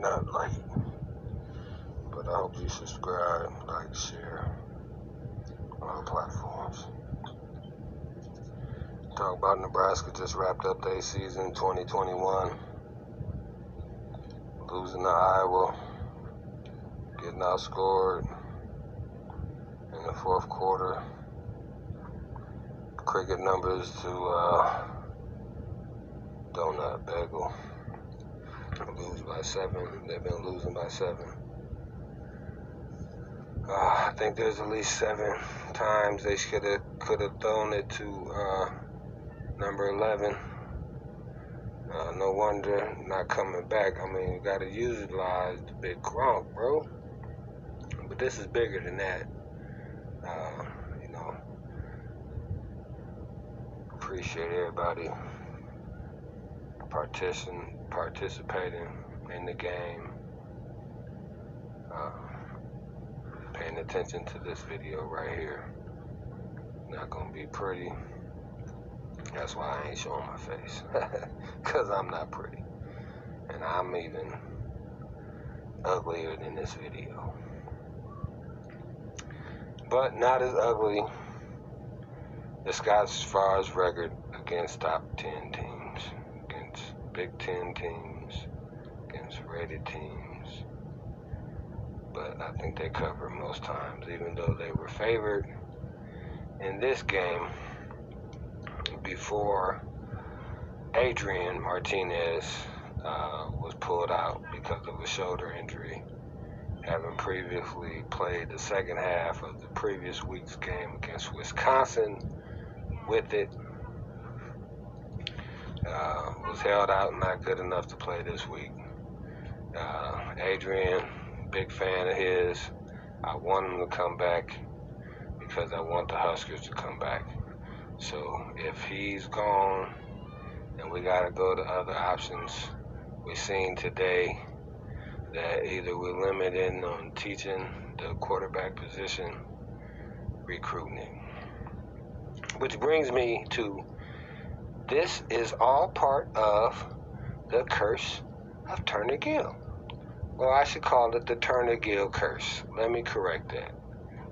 not late. But I hope you subscribe, like, share on all platforms. Talk about Nebraska just wrapped up their season 2021. Losing to Iowa. Getting outscored in the fourth quarter. Cricket numbers to Donut Bagel. Lose by 7. They've been losing by 7. I think there's at least 7 times they could have thrown it to number 11. No wonder not coming back. I mean, you got to utilize the big Gronk, bro. But this is bigger than that. Appreciate everybody participating in the game. Paying attention to this video right here. Not gonna be pretty. That's why I ain't showing my face. Cause I'm not pretty. And I'm even uglier than this video. But not as ugly as Scott's Farr's record against top 10 teams, against Big Ten teams, against rated teams. But I think they covered most times, even though they were favored in this game before Adrian Martinez was pulled out because of a shoulder injury, having previously played the second half of the previous week's game against Wisconsin with it. Was held out, not good enough to play this week. Adrian, big fan of his. I want him to come back because I want the Huskers to come back. So if he's gone and we got to go to other options, we've seen today that either we're limited on teaching the quarterback position, recruiting. Which brings me to, this is all part of the curse of Turner Gill. Well, I should call it the Turner Gill curse. Let me correct that.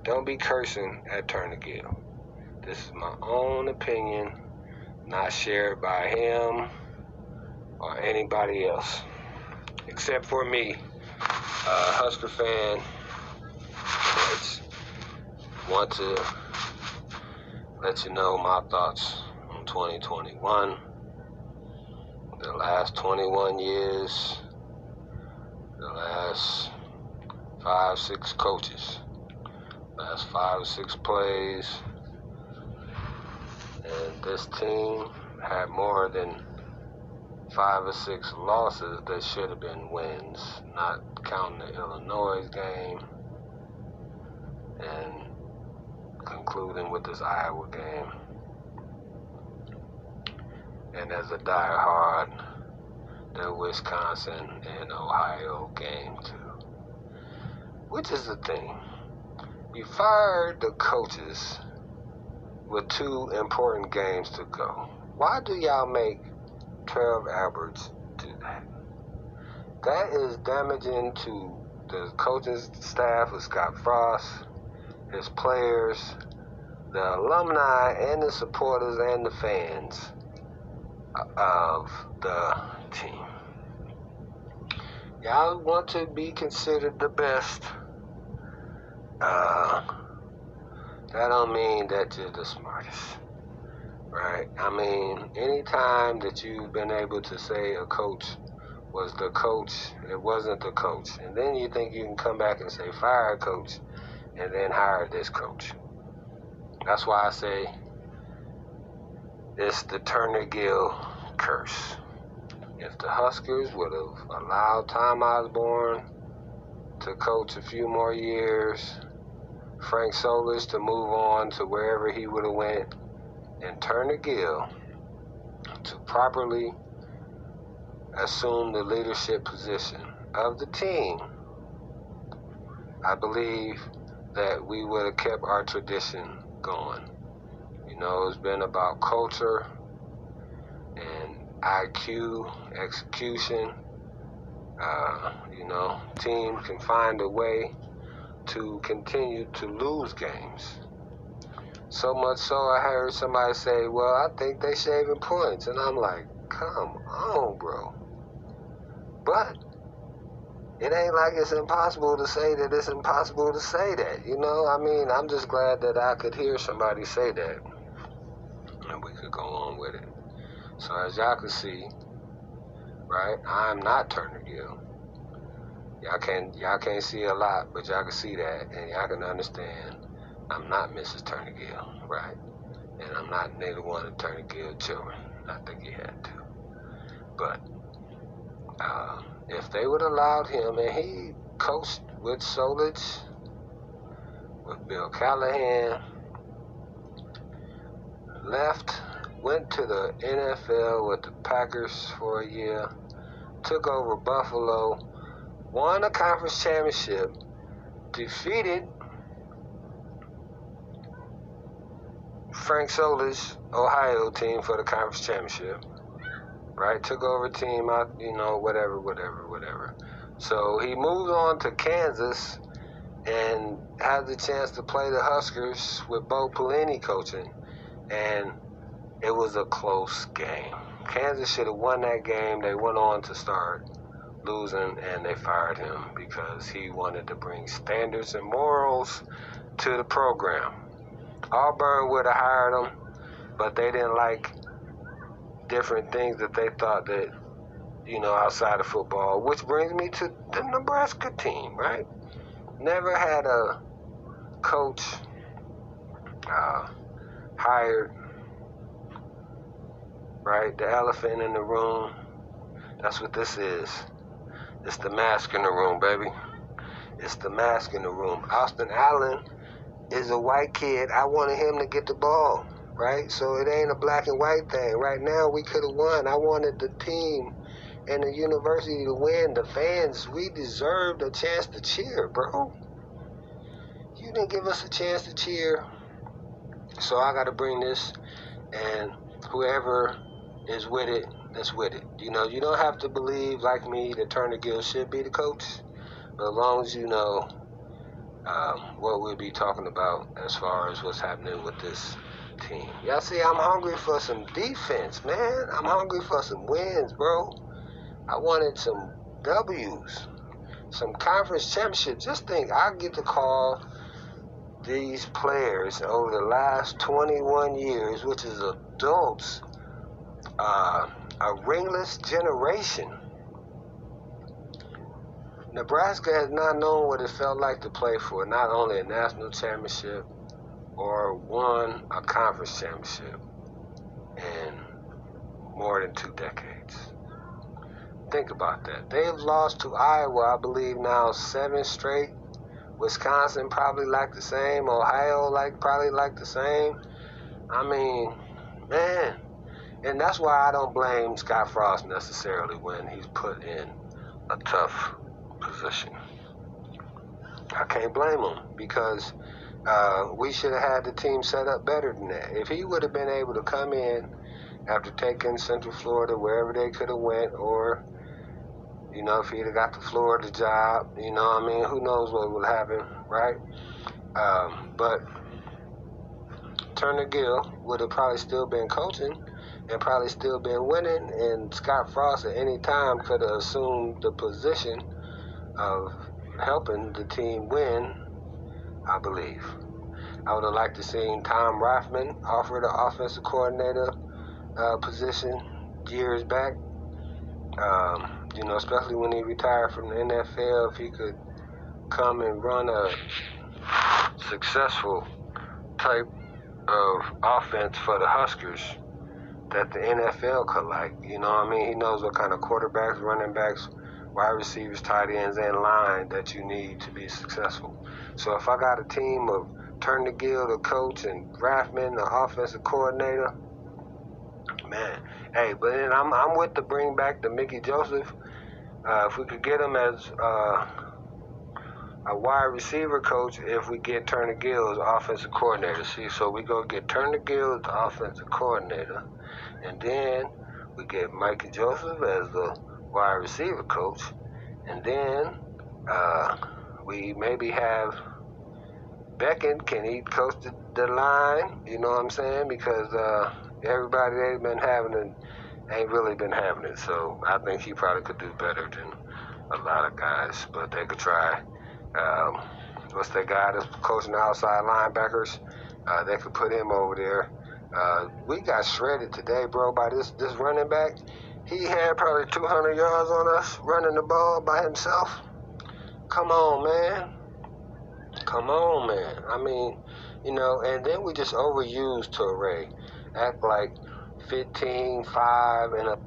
Don't be cursing at Turner Gill. This is my own opinion, not shared by him or anybody else, except for me, Husker fan. Want to let you know my thoughts on 2021. The last 21 years, the last 5-6 coaches, last 5 or 6 plays, and this team had more than 5 or 6 losses that should have been wins, not counting the Illinois game and concluding with this Iowa game. And as a diehard, the Wisconsin and Ohio game too. Which is the thing. You fired the coaches with 2 important games to go. Why do y'all make Trev Alberts do that? That is damaging to the coaching staff of Scott Frost, his players, the alumni, and the supporters and the fans of the team. Y'all want to be considered the best. That don't mean that you're the smartest, right? I mean, anytime that you've been able to say a coach was the coach, it wasn't the coach. And then you think you can come back and say fire a coach and then hire this coach. That's why I say it's the Turner Gill curse. If the Huskers would have allowed Tom Osborne to coach a few more years, Frank Solich to move on to wherever he would have went, and Turner Gill to properly assume the leadership position of the team, I believe that we would have kept our tradition going. You know, it's been about culture and IQ, execution, Team can find a way to continue to lose games. So much so I heard somebody say, well, I think they shaving points. And I'm like, come on, bro. But it ain't like it's impossible to say that it's impossible to say that. I'm just glad that I could hear somebody say that. And we could go on with it. So as y'all can see, right, I'm not Turner Gill. Y'all can't see a lot, but y'all can see that, and y'all can understand I'm not Mrs. Turner Gill, right? And I'm not neither one of Turner Gill's children. I think he had to. But if they would have allowed him, and he coached with Solich, with Bill Callahan, went to the NFL with the Packers for a year, took over Buffalo, won a conference championship, defeated Frank Solich's Ohio team for the conference championship, right? Took over a team out, whatever. So he moved on to Kansas and had the chance to play the Huskers with Bo Pelini coaching, and it was a close game. Kansas should have won that game. They went on to start losing, and they fired him because he wanted to bring standards and morals to the program. Auburn would have hired him, but they didn't like different things that they thought that, outside of football, which brings me to the Nebraska team, right? Never had a coach hired, right? The elephant in the room. That's what this is. It's the mask in the room, baby. It's the mask in the room. Austin Allen is a white kid. I wanted him to get the ball, right? So it ain't a black and white thing. Right now, we could have won. I wanted the team and the university to win. The fans, we deserved a chance to cheer, bro. You didn't give us a chance to cheer. So I got to bring this, and whoever is with it, that's with it. You don't have to believe, like me, that Turner Gill should be the coach, but as long as you know what we'll be talking about as far as what's happening with this team. Y'all see, I'm hungry for some defense, man. I'm hungry for some wins, bro. I wanted some W's, some conference championships. Just think, I get to call these players over the last 21 years, which is adults, a ringless generation. Nebraska has not known what it felt like to play for not only a national championship or won a conference championship in more than 2 decades. Think about that. They've lost to Iowa, I believe now 7 straight. Wisconsin probably like the same. Ohio probably like the same. I mean, man. And that's why I don't blame Scott Frost necessarily when he's put in a tough position. I can't blame him because we should have had the team set up better than that. If he would have been able to come in after taking Central Florida wherever they could have went, or if he'd have got the Florida job, who knows what would happen, right? But Turner Gill would have probably still been coaching and probably still been winning, and Scott Frost at any time could have assumed the position of helping the team win, I believe. I would have liked to see Tom Reifman offer the offensive coordinator position years back, especially when he retired from the NFL. If he could come and run a successful type of offense for the Huskers that the NFL could like. He knows what kind of quarterbacks, running backs, wide receivers, tight ends, and line that you need to be successful. So if I got a team of Turner Gill, the coach, and Raffman, the offensive coordinator, man, hey, but then I'm with to bring back the Mickey Joseph. If we could get him as a wide receiver coach, if we get Turner Gill as offensive coordinator. See, so we go get Turner Gill as the offensive coordinator, and then we get Mikey Joseph as the wide receiver coach, And then we maybe have Beckett, can he coach the line? You know what I'm saying? Because everybody they've been having it ain't really been having it. So I think he probably could do better than a lot of guys, but they could try. What's that guy that's coaching the outside linebackers? They could put him over there. We got shredded today, bro, by this running back. He had probably 200 yards on us running the ball by himself. Come on, man. Come on, man. I mean, you know, and then we just overused Torrey. Act like 15, 5, and a